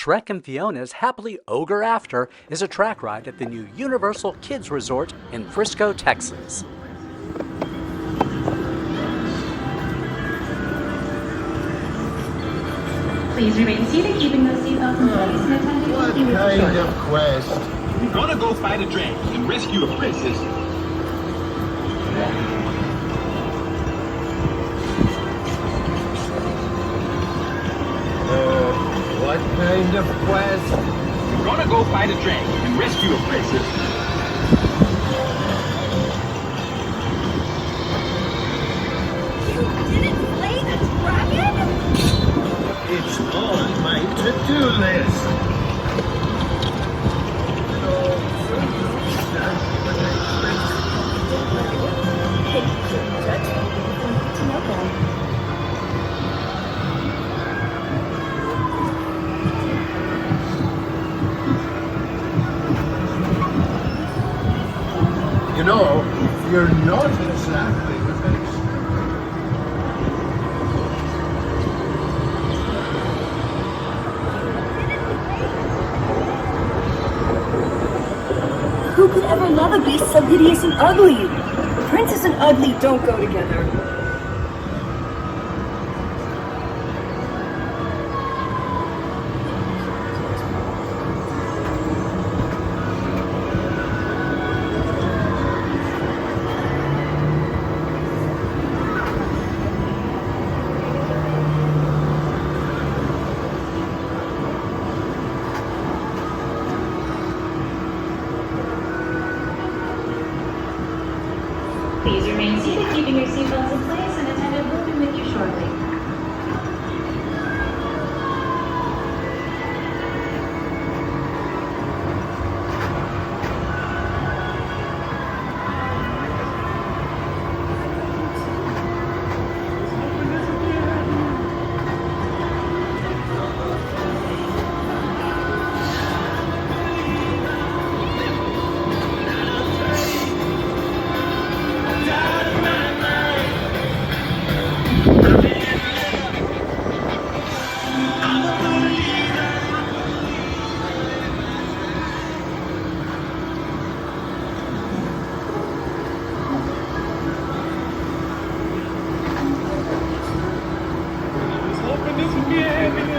Shrek and Fiona's Happily Ogre After is a track ride at the new Universal Kids Resort in Frisco, Texas. Please remain seated, keeping those seatbelts in place, and attending will be with you shortly. What kind of quest? We're gonna go fight a dragon and rescue a princess. What kind of quest? We're gonna go fight a dragon and rescue a princess. You didn't slay the dragon? It's on my to-do list. You know, you're not exactly the best. Who could ever love a beast so hideous and ugly? Princess and ugly don't go together. Please remain seated, keeping your seatbelts in place, and attendant will be with you shortly. Hoping this will be a happy